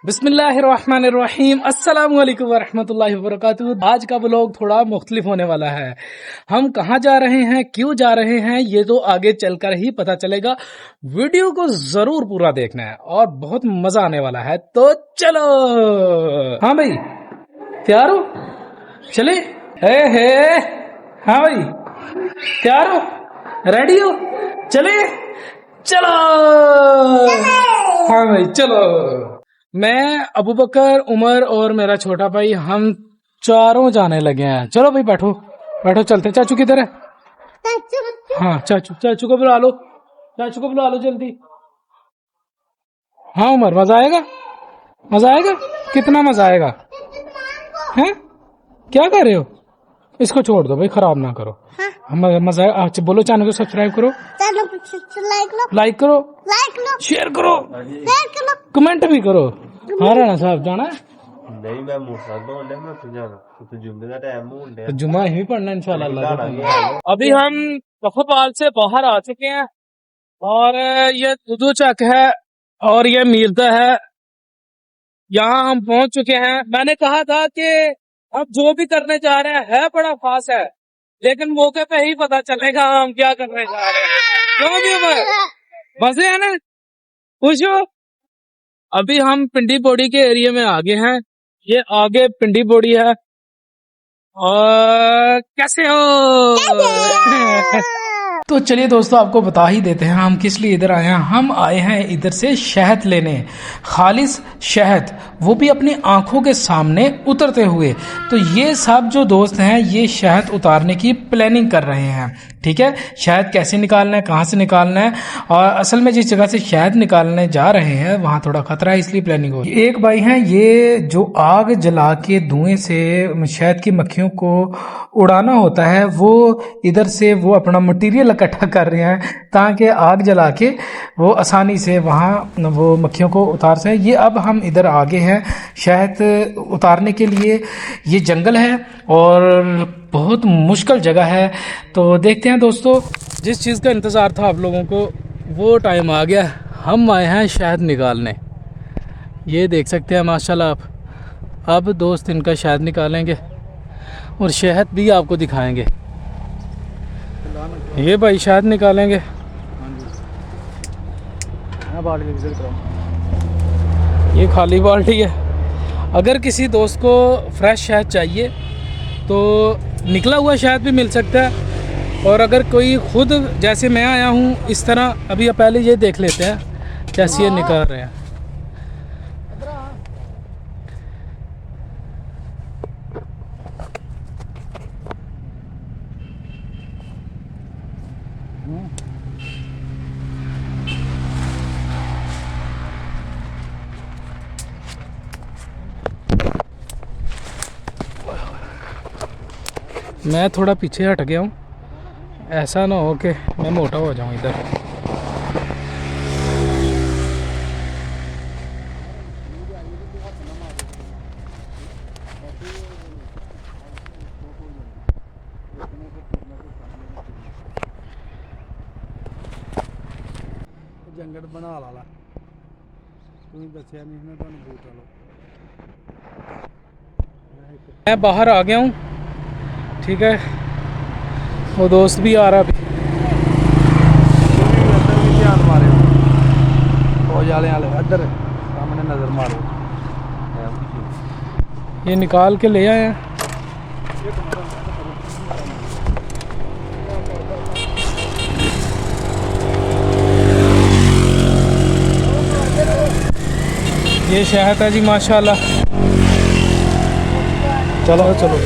बिस्मिल्लाहिर्रहमानिर्रहीम अस्सलाम वालेकुम वरहमतुल्लाहि वबरकातुहू। आज का व्लॉग थोड़ा मुख्तलिफ होने वाला है। हम कहाँ जा रहे हैं, क्यों जा रहे हैं, ये तो आगे चलकर ही पता चलेगा। वीडियो को जरूर पूरा देखना है और बहुत मजा आने वाला है। तो चलो। हाँ भाई तैयार हो? चले। हे हाँ भाई तैयार हो? रेडी हो? चले चलो। हाँ भाई चलो। मैं अबू बकर, उमर और मेरा छोटा भाई हम चारों जाने लगे हैं। चलो भाई बैठो बैठो चलते। चाचू किधर है? हाँ चाचू को बुला लो, चाचू को बुला लो जल्दी। हाँ उमर मजा आएगा, मजा आएगा। कितना मजा आएगा? हैं क्या कर रहे हो? इसको छोड़ दो भाई, खराब ना करो। हाँ? मजा आएगा। अच्छा बोलो चैनल को सब्सक्राइब करो, लाइक करो, शेयर करो, कमेंट भी करो। हाँ राणा साहब जाना है? नहीं मैं मोटरसाइकिल मैं फिर जाना तो जुम्मे का टाइम होने तो जुम्मा ही पढ़ना इंशाल्लाह। अभी हम कफपाल से बाहर आ चुके हैं और ये दुदू चक है और ये मीरदा है। यहाँ हम पहुंच चुके हैं। मैंने कहा था कि हम जो भी करने जा रहे हैं बड़ा खास है, लेकिन मौके पे ही पता चलेगा हम क्या करने जा रहे हैं। क्यों भी मजे है ना? पूछो। अभी हम पिंडी बोड़ी के एरिया में आगे हैं। ये आगे पिंडी बोड़ी है। और कैसे हो? तो चलिए दोस्तों आपको बता ही देते हैं हम किस लिए इधर आए हैं। हम आए हैं इधर से शहद लेने, खालिस शहद, वो भी अपनी आंखों के सामने उतरते हुए। तो ये सब जो दोस्त हैं ये शहद उतारने की प्लानिंग कर रहे हैं। ठीक है, शहद कैसे निकालना है, कहाँ से निकालना है, और असल में जिस जगह से शहद निकालने जा रहे हैं वहां थोड़ा खतरा है, इसलिए प्लानिंग हो। एक भाई हैं ये जो आग जला के धुएं से शहद की मक्खियों को उड़ाना होता है, वो इधर से वो अपना मटेरियल इकट्ठा कर रहे हैं ताकि आग जला के वो आसानी से वहाँ वो मक्खियों को उतार सकें। ये अब हम इधर आगे हैं शहद उतारने के लिए। ये जंगल है और बहुत मुश्किल जगह है। तो देखते हैं दोस्तों, जिस चीज़ का इंतज़ार था आप लोगों को वो टाइम आ गया। हम आए हैं शहद निकालने। ये देख सकते हैं माशाल्लाह आप। अब दोस्त इनका शहद निकालेंगे और शहद भी आपको दिखाएंगे। ये भाई शहद निकालेंगे। ये खाली बाल्टी है। अगर किसी दोस्त को फ्रेश शहद चाहिए तो निकला हुआ शहद भी मिल सकता है, और अगर कोई खुद जैसे मैं आया हूँ इस तरह, अभी पहले ये देख लेते हैं कैसे ये निकाल रहे हैं। मैं थोड़ा पीछे हट गया हूँ, ऐसा ना हो कि मैं मोटा हो जाऊँ इधर। जंगल बना ला तू दसिया नहीं मैं तुहानू बूट लो। मैं बाहर आ गया हूँ। ठीक है, वो दोस्त भी आ रहा अभी। ध्यान मारे फौज वाले इधर सामने नजर मारो। ये निकाल के ले आए हैं। ये शहद है जी माशाल्लाह। चलो चलो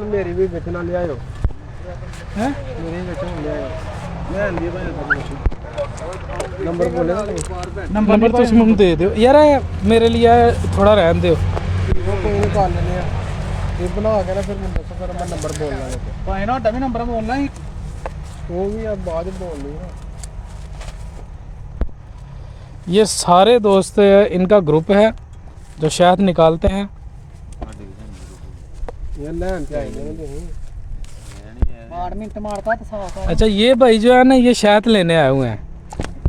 मेरी भी बेचना ले आयो हैं? मेरी बेचना ले आयो। मैं लिए भाई नंबर बोले नंबर तो तुम दे दो यार, मेरे लिए थोड़ा रहन दो। वो कोई निकाल लेने ये बना के ना, फिर मैं दसो, फिर मैं नंबर बोलना है भाई ना, भी नंबर बोलना ही वो भी अब बाद बोल ली ना। ये सारे दोस्त इनका ग्रुप है जो शहद निकालते हैं। अच्छा ये भाई जो है ना ये शहद लेने आए हुए हैं।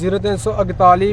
0341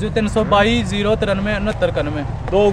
0322 093 6991. 2